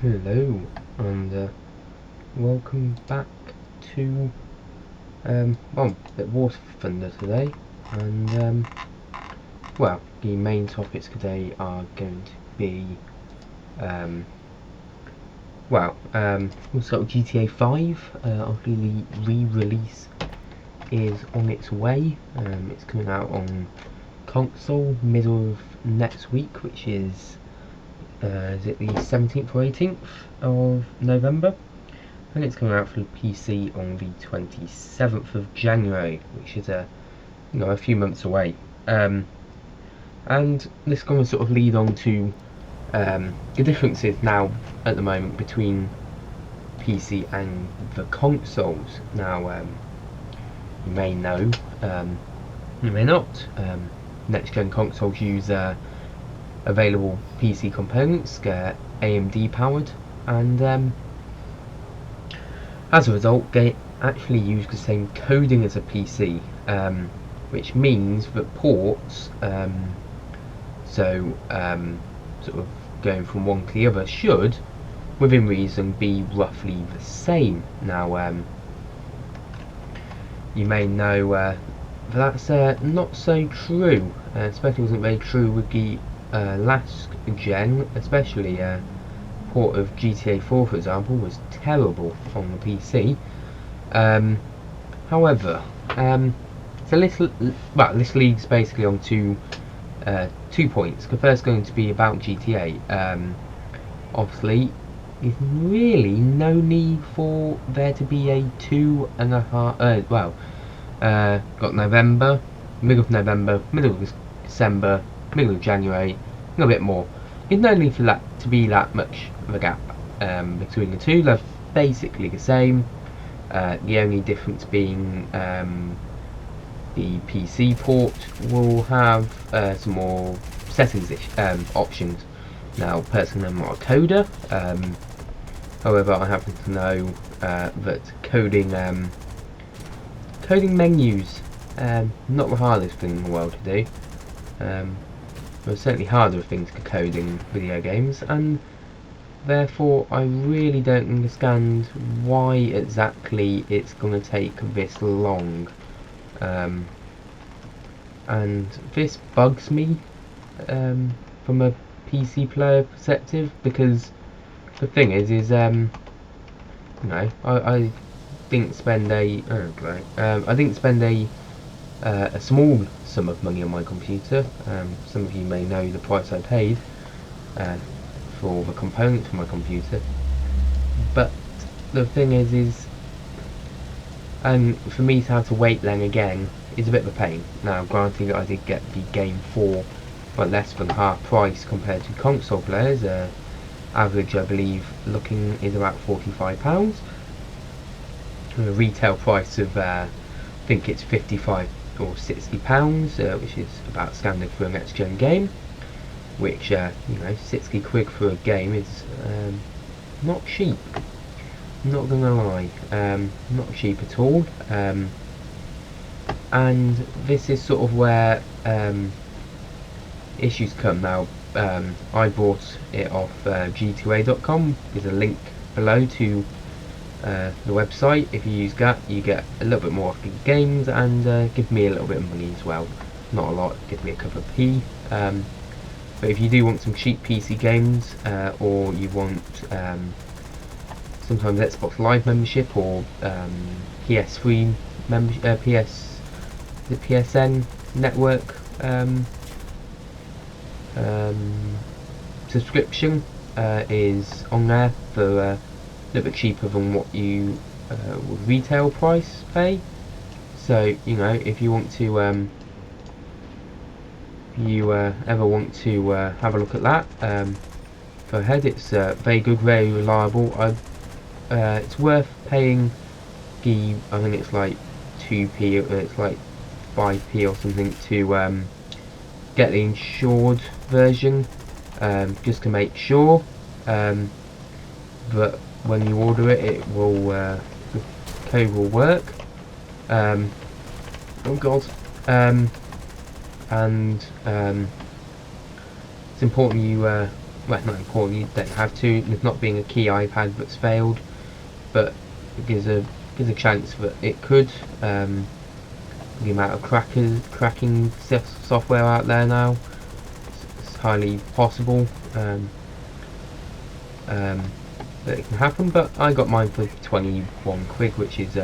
Hello, and welcome back to a bit of War Thunder today. And well, the main topics today are going to be we'll start with GTA 5. Obviously, the re-release is on its way. It's coming out on console middle of next week, which is it the 17th or 18th of November? And it's coming out for the PC on the 27th of January, which is a few months away. And this is going to sort of lead on to the differences now at the moment between PC and the consoles. Now, you may know, you may not. Next-gen consoles use available PC components, AMD powered, and as a result they actually use the same coding as a PC, which means that ports, sort of going from one to the other, should, within reason, be roughly the same. Now, you may know that's not so true, especially wasn't very true with the last gen, especially port of GTA 4, for example, was terrible on the PC. However, this leads basically on to 2 points. The first going to be about GTA. Obviously, there's really no need for there to be a 2.5. Got November, middle of November, middle of December, middle of January, a little bit more. There's no need for that to be that much of a gap between the two. They're basically the same. The only difference being the PC port will have some more settings options. Now, personally, I'm not a coder. However, I happen to know that coding menus not the hardest thing in the world to do. There's certainly harder things to code in video games, and therefore I really don't understand why exactly it's going to take this long. And this bugs me from a PC player perspective, because the thing is I didn't spend a small sum of money on my computer. Some of you may know the price I paid for the components for my computer, but the thing is for me to have to wait then again is a bit of a pain. Now, granted, I did get the game for less than half price compared to console players. Average, I believe, looking is about £45. Retail price of I think it's £55 or £60, which is about standard for a next gen game. Which 60 quid for a game is not cheap. I'm not gonna lie, not cheap at all. And this is sort of where issues come. Now, I bought it off g2a.com. There's a link below to the website. If you use that, you get a little bit more of the games, and give me a little bit of money as well. Not a lot, give me a cup of tea. But if you do want some cheap PC games, or you want sometimes Xbox Live membership, or PS3 membership, the PSN network subscription is on there for a little bit cheaper than what you would retail price pay. So if you want to ever want to have a look at that, go ahead. It's very good, very reliable. It's worth paying the, I think it's like 2p, it's like 5p or something, to get the insured version, just to make sure that when you order it, it will the code will work. Oh god. And it's important you well, not important, you don't have to. There's not being a key iPad that's failed, but it gives a chance that it could. The amount of cracking software out there now, it's highly possible that it can happen. But I got mine for 21 quid, which is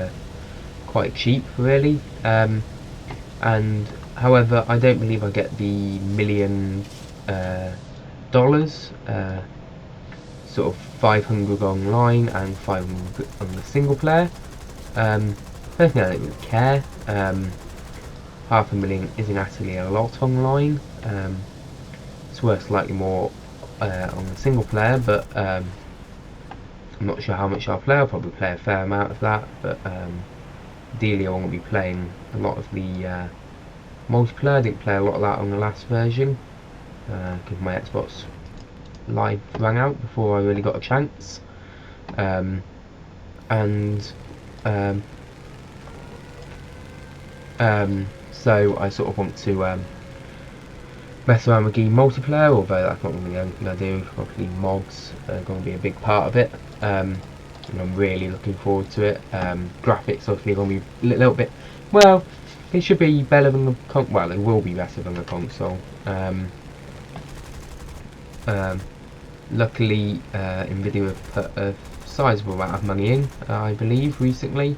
quite cheap, really. And however, I don't believe I get the $1 million sort of 500 online and 500 on the single player. Personally, I don't really care. $500,000 isn't actually a lot online. It's worth slightly more on the single player, but I'm not sure how much I'll play. I'll probably play a fair amount of that, but ideally I won't be playing a lot of the multiplayer. I didn't play a lot of that on the last version because my Xbox Live ran out before I really got a chance. So I sort of want to mess around with game multiplayer, although that's not really the only thing I do. Obviously mods are going to be a big part of it, and I'm really looking forward to it. Graphics obviously are going to be a little bit, well, it should be better than the well, it will be better than the console. Luckily, Nvidia have put a sizable amount of money in, I believe, recently,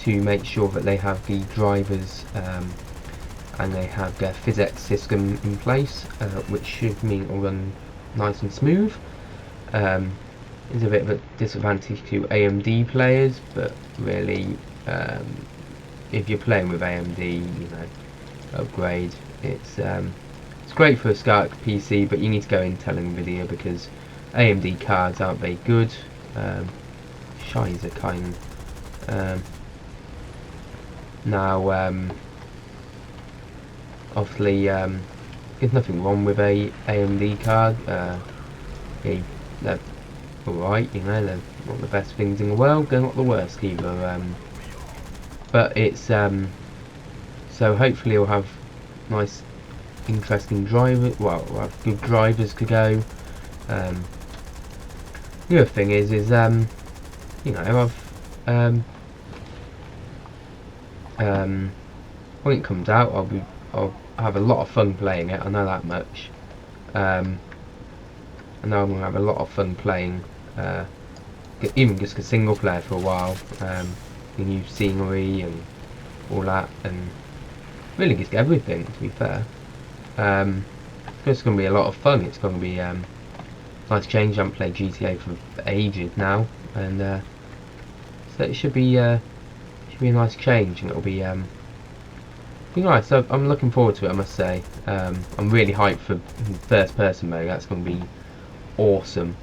to make sure that they have the drivers and they have their physics system in place, which should mean it will run nice and smooth. It's a bit of a disadvantage to AMD players, but really, if you're playing with AMD, you know, upgrade. It's great for a SCARC PC, but you need to go Intel and Nvidia because AMD cards aren't very good. Shizer kind. Now, obviously, there's nothing wrong with a AMD card. They're alright, you know, they're not the best things in the world. They're not the worst either. But it's so hopefully we'll have nice, interesting drivers. Well, we'll have good drivers to go. The other thing is you know, when it comes out, I'll have a lot of fun playing it. I know that much. I know I'm gonna have a lot of fun playing, even just a single player for a while. The new scenery and all that, and really just everything. To be fair, it's gonna be a lot of fun. It's gonna be nice change. I haven't played GTA for ages now, and so it should be a nice change, and it'll be nice. So I'm looking forward to it, I must say. I'm really hyped for first person mode. That's going to be awesome.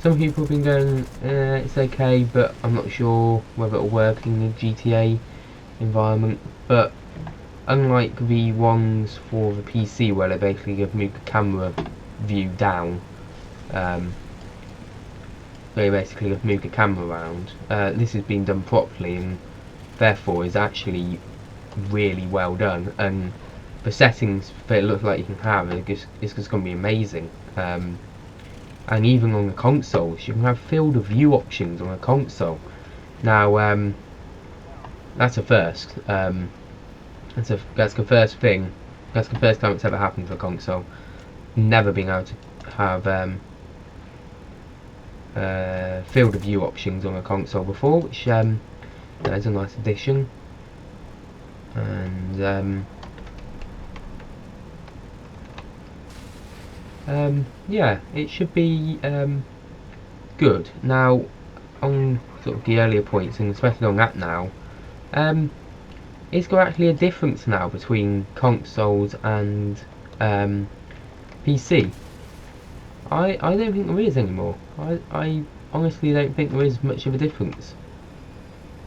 Some people have been going, it's okay, but I'm not sure whether it'll work in the GTA environment. But unlike the ones for the PC, where they basically have moved the camera view down, they basically have moved the camera around. This has been done properly, and therefore is actually really well done. And the settings that it looks like you can have, it's just going to be amazing. And even on the consoles, you can have field of view options on a console. Now, that's a first. That's the first thing. That's the first time it's ever happened for a console. Never been able to have field of view options on a console before, which is a nice addition. And yeah, it should be good. Now, on sort of the earlier points, and especially on that now, is there actually a difference now between consoles and PC? I don't think there is anymore. I honestly don't think there is much of a difference.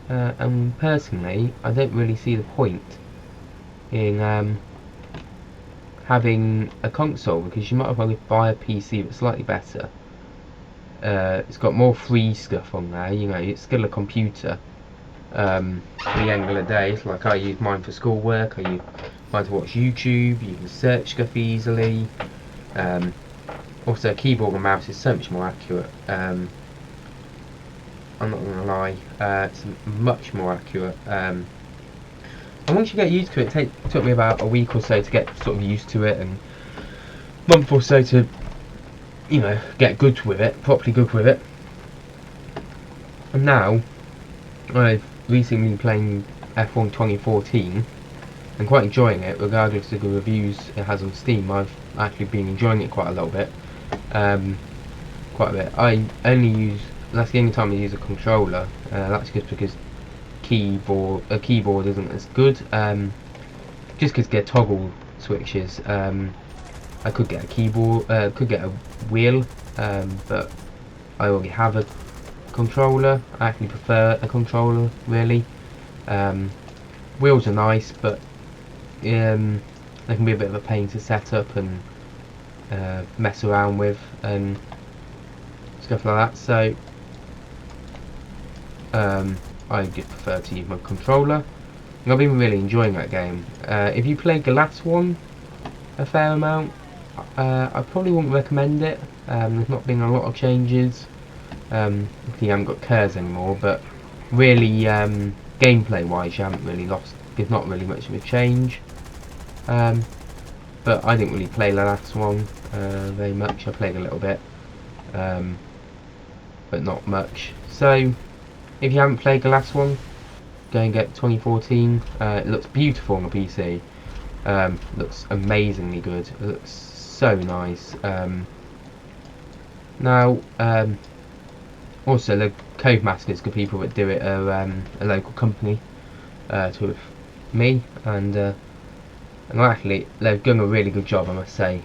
And personally, I don't really see the point in having a console, because you might as well buy a PC that's slightly better. It's got more free stuff on there, you know, it's still a computer. At the end of the day, it's like I use mine for schoolwork, I use mine to watch YouTube, you can search stuff easily. Also, keyboard and mouse is so much more accurate. I'm not gonna lie, it's much more accurate. And once you get used to it, took me about a week or so to get sort of used to it, and a month or so to, you know, get good with it, properly good with it. And now, I've recently been playing F1 2014 and quite enjoying it, regardless of the reviews it has on Steam. I've actually been enjoying it quite a little bit. Quite a bit. That's the only time I use a controller. That's just because a keyboard isn't as good. Just because get toggle switches. I could get a keyboard, could get a wheel, but I already have a controller. I actually prefer a controller, really. Wheels are nice, but they can be a bit of a pain to set up and mess around with and stuff like that. So I just prefer to use my controller. And I've been really enjoying that game. If you play Glass One a fair amount, I probably wouldn't recommend it. There's not been a lot of changes. You haven't got curves anymore, but really, gameplay wise, you haven't really lost. There's not really much of a change. But I didn't really play the last one very much. I played a little bit, but not much. So if you haven't played the last one, go and get 2014. It looks beautiful on the PC. Looks amazingly good. It looks so nice. Now, also the Codemasters, the people that do it, are a local company to me, and actually they've done a really good job, I must say,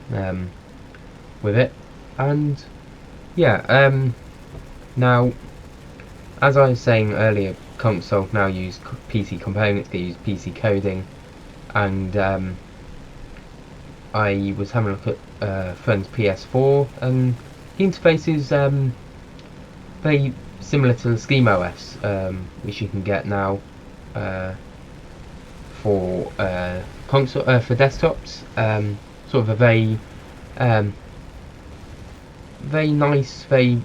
with it. And yeah, now, as I was saying earlier, consoles now use PC components, they use PC coding, and I was having a look at a friend's PS4, and the interface is very similar to the SteamOS, which you can get now for console for desktops. Sort of a very very nice, very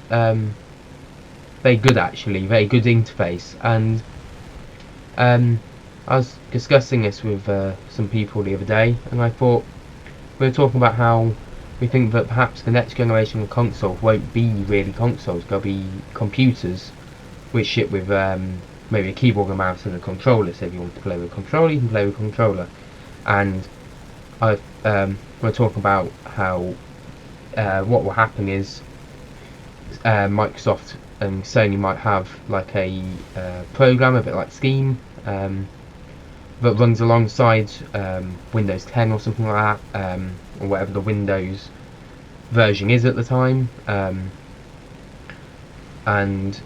good, actually, very good interface. And I was discussing this with some people the other day, and I thought we were talking about how we think that perhaps the next generation of consoles won't be really consoles, they'll be computers which ship with maybe a keyboard and mouse and a controller. So if you want to play with a controller, you can play with a controller. And we're talking about how what will happen is Microsoft and Sony might have like a program, a bit like Steam, that runs alongside Windows 10 or something like that, or whatever the Windows version is at the time, and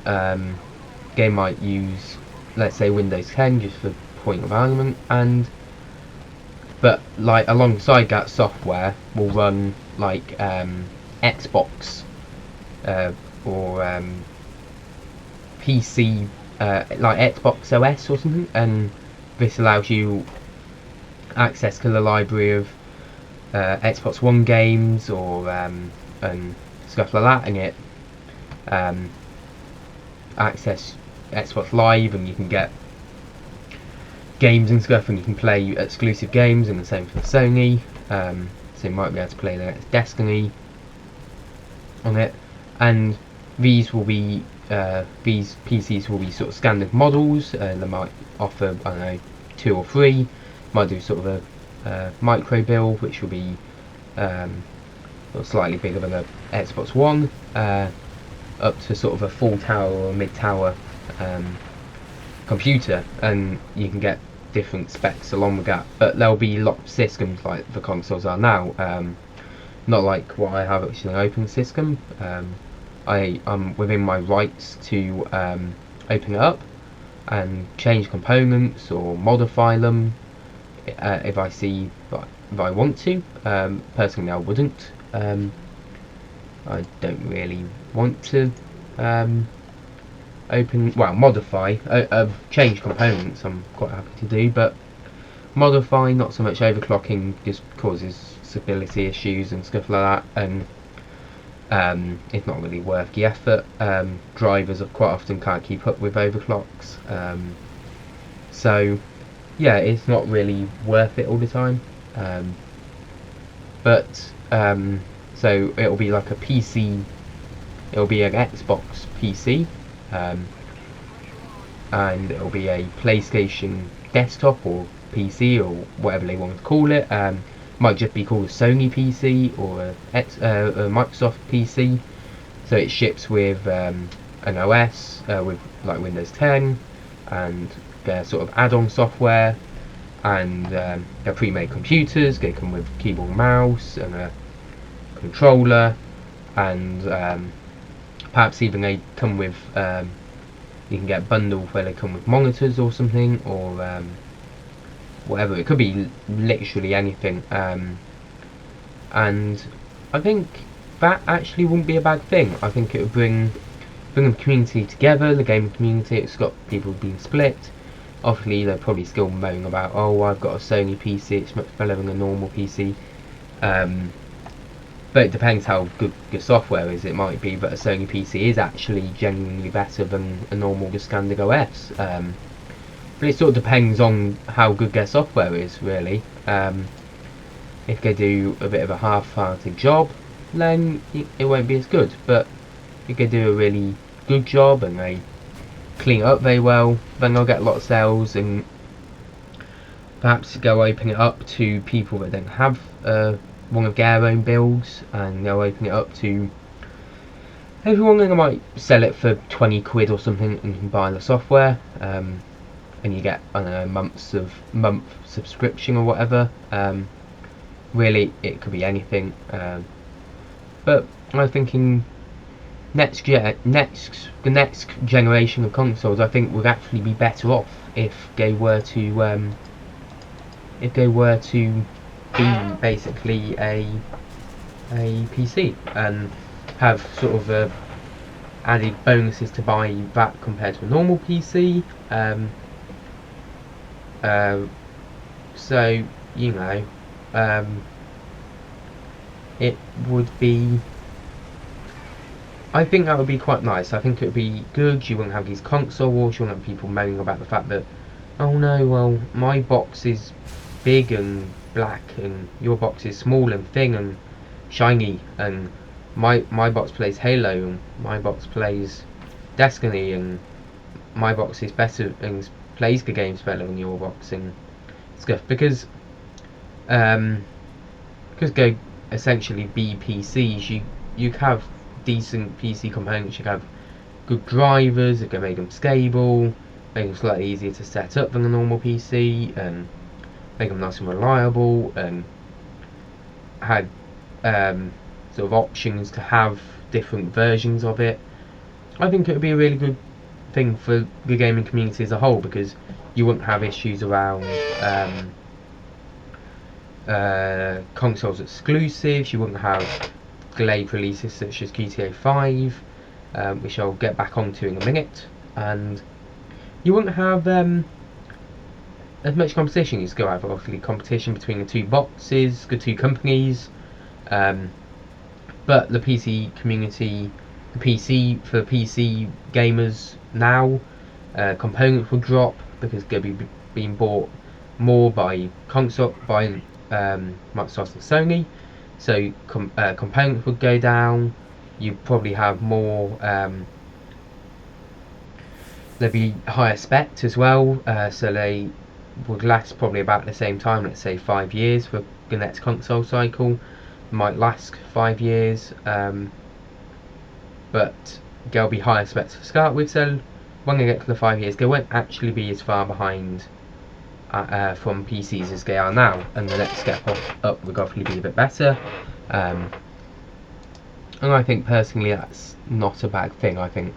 game might use, let's say, Windows 10 just for point of argument, but like alongside that software will run like Xbox or PC, like Xbox OS or something, and this allows you access to the library of Xbox One games or and stuff like that, and it access Xbox Live, and you can get games and stuff, and you can play exclusive games, and the same for Sony. So you might be able to play the next Destiny on it, and these will be these PCs will be sort of standard models. They might offer, I don't know, 2 or 3. Might do sort of a micro build, which will be slightly bigger than a Xbox One, up to sort of a full tower or mid tower computer, and you can get different specs along with that. But there'll be locked systems like the consoles are now, not like what I have, which is an open system. I'm within my rights to open it up and change components or modify them if I see if I want to. Personally, I wouldn't. I don't really want to modify, change components. I'm quite happy to do, but modify, not so much. Overclocking just causes stability issues and stuff like that, and It's not really worth the effort. Drivers quite often can't keep up with overclocks, so yeah, it's not really worth it all the time. But so it'll be like a PC, it'll be an Xbox PC, and it'll be a PlayStation desktop or PC or whatever they want to call it. Might just be called a Sony PC or a Microsoft PC. So it ships with an OS with like Windows 10 and their sort of add-on software, and they're pre-made computers. They come with keyboard and mouse and a controller, and perhaps even they come with you can get bundles where they come with monitors or something, or whatever. It could be literally anything, and I think that actually wouldn't be a bad thing. I think it would bring the community together, the gaming community. It's got people being split. Obviously they're probably still moaning about, oh, I've got a Sony PC, it's much better than a normal PC, but it depends how good your software is. It might be that a Sony PC is actually genuinely better than a normal standard OS, but it sort of depends on how good their software is, really. If they do a bit of a half-hearted job, then it won't be as good, but if they do a really good job and they clean it up very well, then they'll get a lot of sales, and perhaps go open it up to people that don't have one of their own builds, and they'll open it up to everyone, and they might sell it for 20 quid or something, and you can buy the software, and you get, I don't know, month subscription or whatever. Really, it could be anything, but I'm thinking the next generation of consoles, I think, would actually be better off if they were to be basically a PC and have sort of added bonuses to buy that compared to a normal PC. So you know, it would be, I think that would be quite nice. I think it would be good. You wouldn't have these console wars. You wouldn't have people moaning about the fact that, oh no, well, my box is big and black and your box is small and thin and shiny, and my box plays Halo and my box plays Destiny, and my box is better and plays the games better than your box and stuff, because they essentially be PCs. You have decent PC components. You have good drivers that can make them stable, make them slightly easier to set up than a normal PC, and make them nice and reliable, and had sort of options to have different versions of it. I think it would be a really good thing for the gaming community as a whole, because you wouldn't have issues around consoles exclusives. You wouldn't have delayed releases such as GTA 5, which I'll get back onto in a minute, and you wouldn't have as much competition. You still have obviously competition between the two boxes, the two companies, but the PC community, for PC gamers now, components will drop because they'll be being bought more by Microsoft and Sony, so components would go down. You probably have more, there'd be higher specs as well, so they would last probably about the same time, let's say 5 years for the next console cycle. Might last 5 years, but there'll be higher specs to start with, so when they get to the 5 years, they won't actually be as far behind from PCs as they are now, and the next step up would hopefully be a bit better, and I think personally that's not a bad thing. I think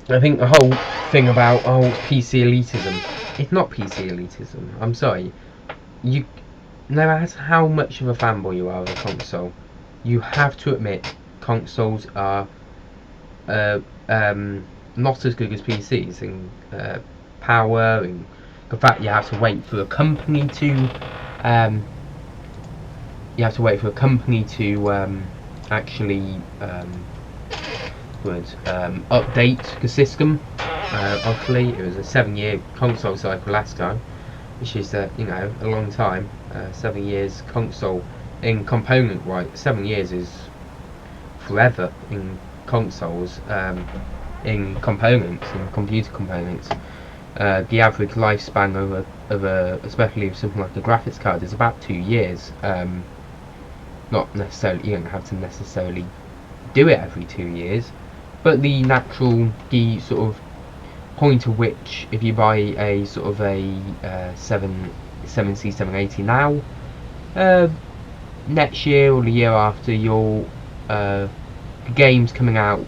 the whole thing about, oh, PC elitism, it's not PC elitism. I'm sorry, no matter how much of a fanboy you are of a console, you have to admit consoles are not as good as PCs in power, and the fact you have to wait for a company to actually would update the system. Obviously, it was a 7-year console cycle last time, which is you know, a long time. 7 years console in component wise. 7 years is forever in consoles. In components, in computer components. The average lifespan of a, especially with something like a graphics card, is about 2 years. Not necessarily, you don't have to necessarily do it every 2 years, but the sort of point at which, if you buy a sort of a 780 now, next year or the year after, your games coming out,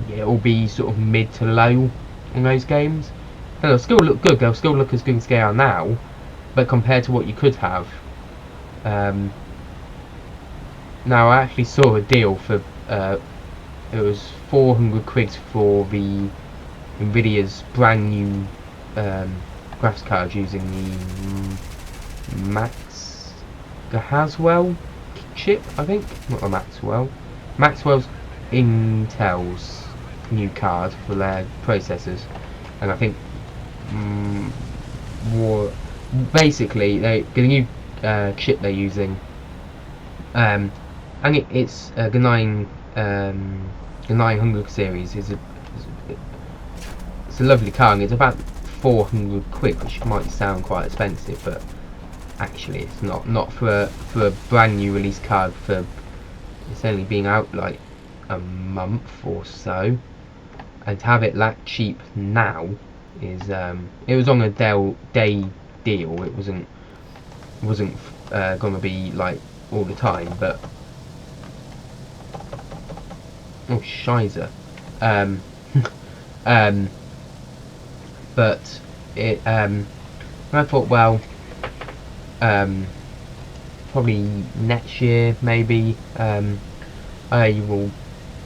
it will be sort of mid to low on those games. They'll still look good, they'll still look as good as they are now, but compared to what you could have. Now I actually saw a deal for it was 400 quid for the Nvidia's brand new graphics card using the Haswell chip, I think, not the Maxwell's Intel's new card for their processors, and I think basically the new chip they're using, and it's the 900 series is it's a lovely car, and it's about 400 quid, which might sound quite expensive, but actually it's not for a brand new release card. For it's only been out like a month or so, and to have it that cheap now is it was on a day deal. It wasn't gonna be like all the time, but oh shizer, but it I thought, well, probably next year maybe I will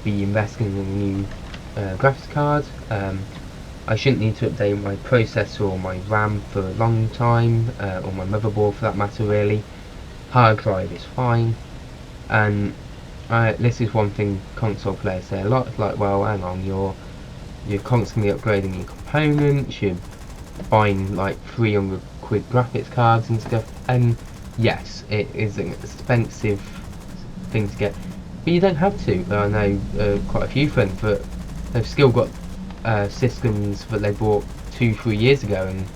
be investing in a new graphics card. I shouldn't need to update my processor or my RAM for a long time, or my motherboard for that matter really. Hard drive is fine, and this is one thing console players say a lot. It's like, well, hang on, you're constantly upgrading your components, you're buying like 300 quid graphics cards and stuff, and yes, it is an expensive thing to get, but you don't have to. I know quite a few friends that they've still got systems that they bought 2-3 years ago, and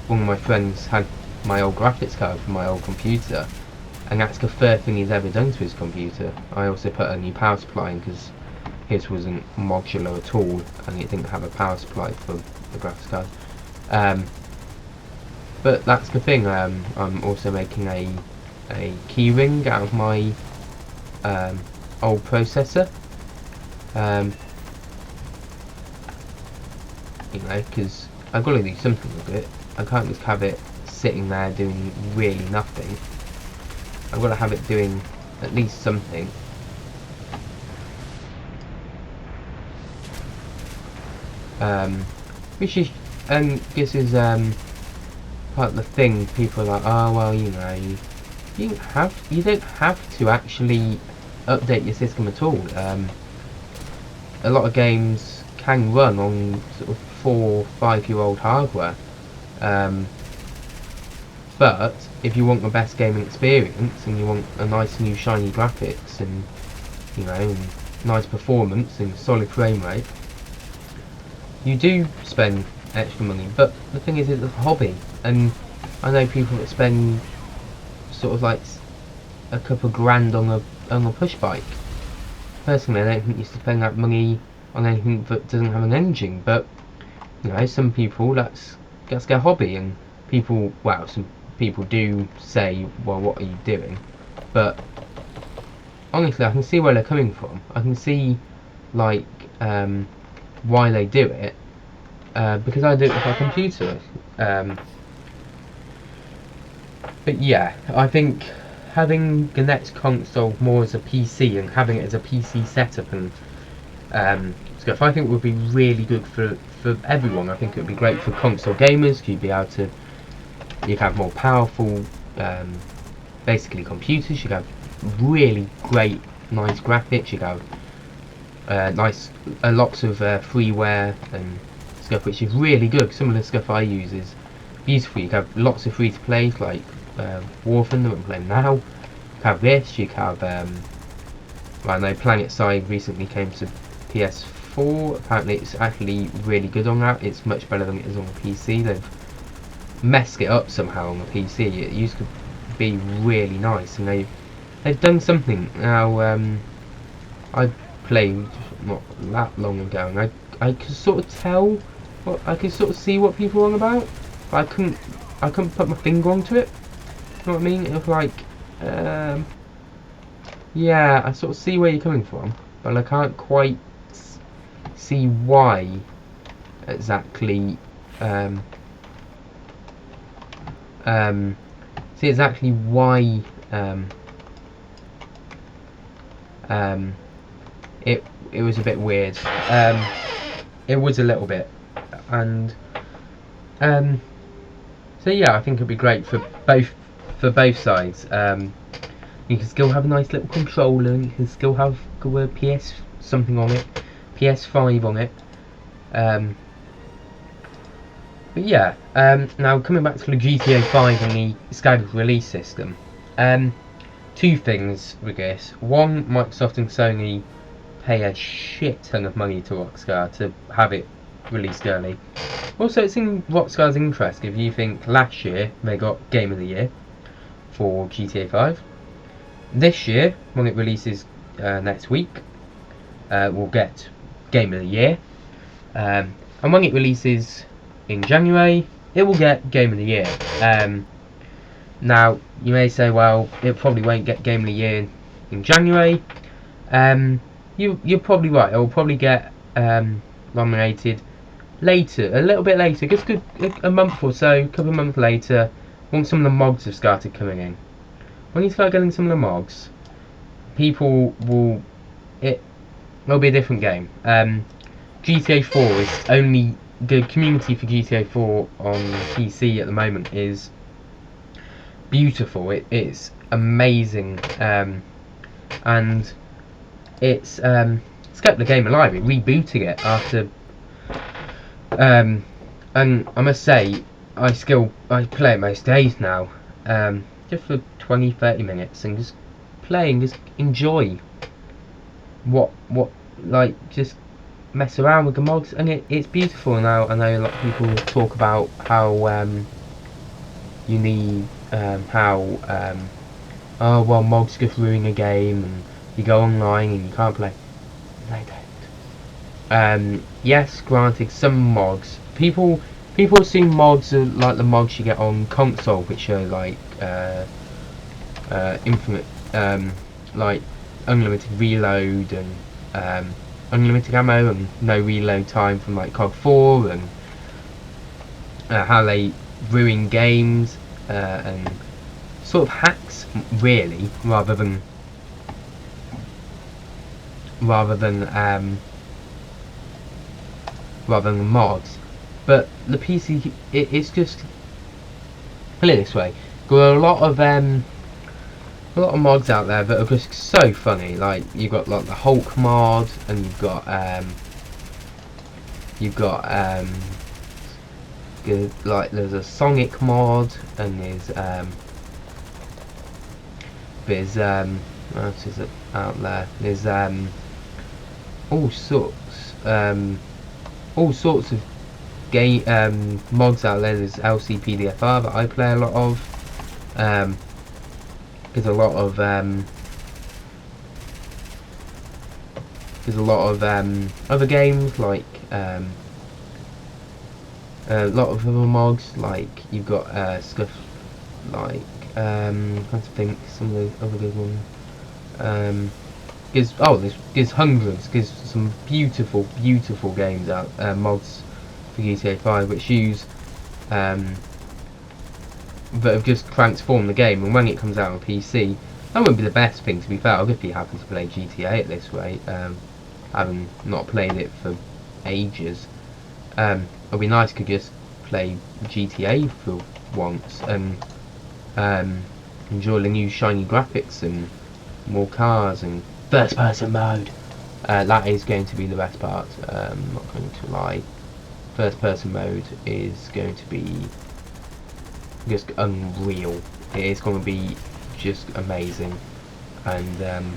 one of my friends had my old graphics card from my old computer, and that's the third thing he's ever done to his computer. I also put a new power supply in because his wasn't modular at all, and it didn't have a power supply for the graphics card. But that's the thing. I'm also making a keyring out of my old processor. You know, because I've got to do something with it. I can't just have it sitting there doing really nothing. I've got to have it doing at least something. Which is, and this is part of the thing. People are like, oh well, you know, you don't have to actually update your system at all. A lot of games can run on sort of 4-5-year-old hardware, but if you want the best gaming experience and you want a nice new shiny graphics and, you know, and nice performance and solid frame rate, you do spend extra money. But the thing is, it's a hobby, and I know people that spend sort of like a couple grand on a push bike. Personally, I don't think you should spend that money on anything that doesn't have an engine, but you know, some people, that's their hobby, and people, well, some people do say, well, what are you doing? But honestly, I can see where they're coming from. I can see like why they do it, because I do it with my computer. But yeah, I think having the next console more as a PC and having it as a PC setup and stuff, I think would be really good for everyone. I think it would be great for console gamers. You'd have more powerful, basically computers. You'd have really great nice graphics. You have lots of freeware and stuff, which is really good. Some of the stuff I use is beautiful. You have lots of free to play like War Thunder, I'm playing now. You have this. You have I know Planet Side recently came to PS4. Apparently, it's actually really good on that. It's much better than it is on the PC. They've messed it up somehow on the PC. It used to be really nice, and they've done something now. I played not that long ago, and I could sort of tell I could sort of see what people were on about, but I couldn't put my finger onto it. You know what I mean? It was like yeah, I sort of see where you're coming from, but I can't quite see why exactly. See exactly why it was a bit weird. It was a little bit, and so yeah, I think it'd be great for both sides. You can still have a nice little controller. You can still have a PS something on it, PS5 on it. But yeah, now coming back to the GTA 5 and the staggered release system. Two things with this. One, Microsoft and Sony pay a shit ton of money to Rockstar to have it released early. Also, it's in Rockstar's interest. If you think last year they got Game of the Year for GTA 5, this year, when it releases next week, we'll get Game of the Year. And when it releases in January, it will get Game of the Year. Now, you may say, well, it probably won't get Game of the Year in January. You're probably right. It will probably get nominated later, a little bit later, just a month or so, a couple of months later, once some of the mods have started coming in. When you start getting some of the mods, people will... It'll be a different game. GTA 4 is only... The community for GTA 4 on PC at the moment is beautiful. It's amazing, and it's kept the game alive. It rebooted it after, and I must say, I play it most days now, just for 20-30 minutes, and just enjoy just mess around with the mods, and it's beautiful. Now I know a lot of people talk about how you need oh well, mods just ruin a game, and you go online and you can't play. They don't. Yes, granted, some mods people assume mods are like the mods you get on console, which are like infinite, like unlimited reload and unlimited ammo and no reload time from like COD 4, and how they ruin games and sort of hacks, really, rather than mods. But the PC, it's just, put it this way, got a lot of mods out there that are just so funny. Like, you've got like the Hulk mod, and you've got like there's a Sonic mod, and there's what else is it out there? There's all sorts of game mods out there. There's LCPDFR that I play a lot of. There's a lot of other games, like a lot of other mods. Like, you've got stuff like I'm trying to think some of the other good ones. There's hundreds. There's some beautiful games out, mods for GTA 5, which use that have just transformed the game. And when it comes out on PC, that wouldn't be the best thing, to be fair. I'll just be happy to play GTA at this rate, having not played it for ages. It'd be nice to just play GTA for once and enjoy the new shiny graphics and more cars and first person mode. That is going to be the best part. I'm not going to lie. First person mode is going to be just unreal. It is going to be just amazing, and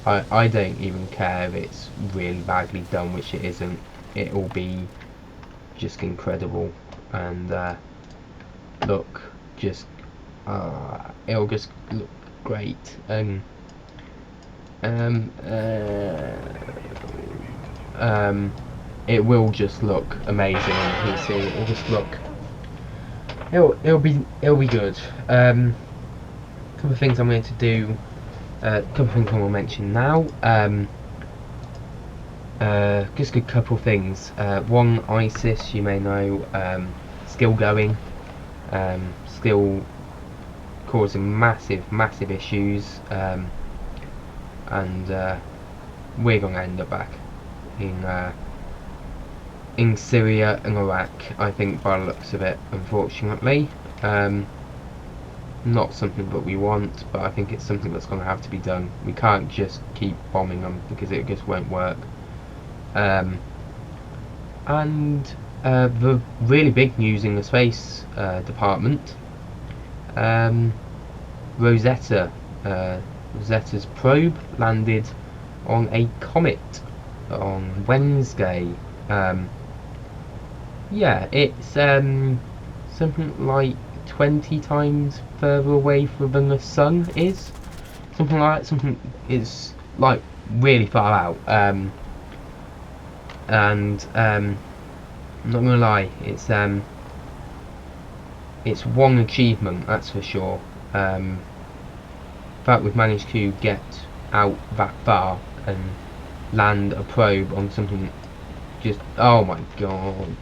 I don't even care if it's really badly done, which it isn't. It will be just incredible, and look, just it'll just look great. Um, uh, it will just look amazing on PC. It'll just look. It'll be good. Couple of things I'm going to do. Couple of things I will mention now. Just a couple of things. One, ISIS, you may know, still going, still causing massive issues, and we're going to end up back in Syria and Iraq, I think, by the looks of it, unfortunately. Not something that we want, but I think it's something that's going to have to be done. We can't just keep bombing them because it just won't work. And the really big news in the space department, Rosetta, Rosetta's probe landed on a comet on Wednesday. Yeah, it's something like 20 times further away than the sun is. Something like that. Something is like really far out. And I'm not gonna lie, it's one achievement, that's for sure. The fact we've managed to get out that far and land a probe on something, just, oh my god.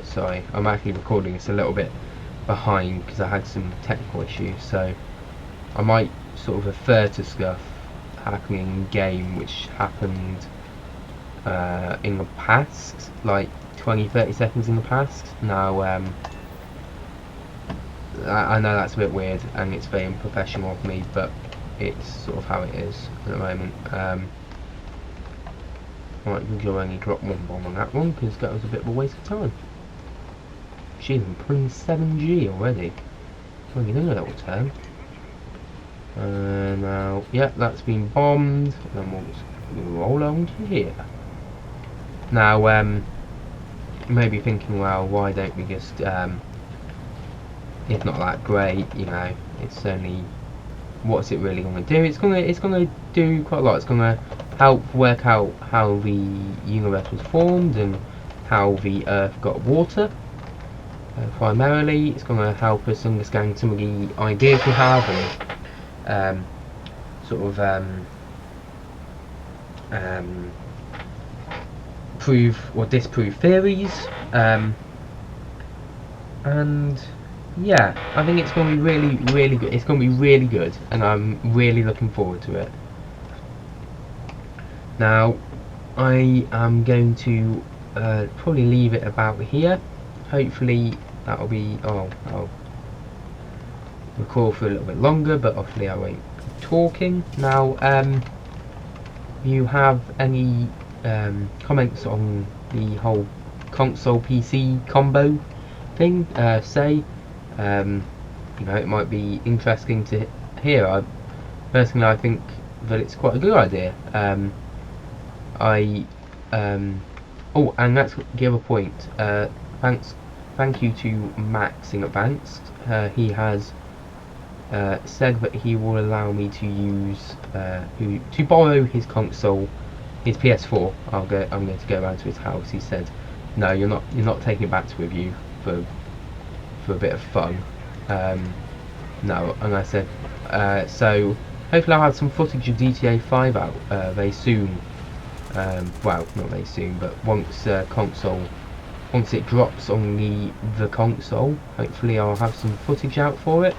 Sorry, I'm actually recording this a little bit behind because I had some technical issues, so I might sort of refer to stuff happening in game which happened in the past, like 20-30 seconds in the past. Now I know that's a bit weird and it's very unprofessional of me, but it's sort of how it is at the moment. Right, we can only drop one bomb on that one because that was a bit of a waste of time. She's been pulling 7G already. Well, you know that will turn. Now, yeah, that's been bombed. And we'll just roll on to here. Now, you may be thinking, well, why don't we just, it's not that great, you know, it's only, what's it really going to do? It's going to do quite a lot. It's going to help work out how the universe was formed and how the Earth got water. Primarily, it's going to help us understand some of the ideas we have and sort of prove or disprove theories. And yeah, I think it's going to be really good. It's going to be really good, and I'm really looking forward to it. Now, I am going to probably leave it about here. Hopefully that'll be, I'll record for a little bit longer, but obviously I won't be talking. Now, you have any comments on the whole console PC combo thing, say, you know, it might be interesting to hear. Personally, I think that it's quite a good idea. Oh, and that's the other point. Thank you to Max in advance. He has said that he will allow me to use to borrow his console, his PS4. I'm going to go around to his house. He said, "No, you're not taking it back with you for a bit of fun." No, and I said, so hopefully I'll have some footage of GTA 5 out very soon. Well, not very soon, but once once it drops on the console, hopefully I'll have some footage out for it.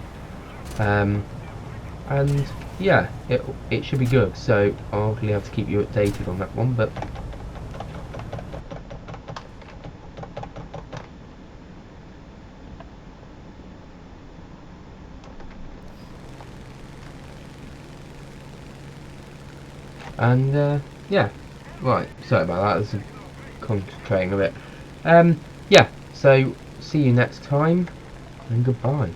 And yeah, it should be good. So I'll hopefully have to keep you updated on that one. But And yeah, right. Sorry about that. This is concentrating a bit. Yeah. So see you next time, and goodbye.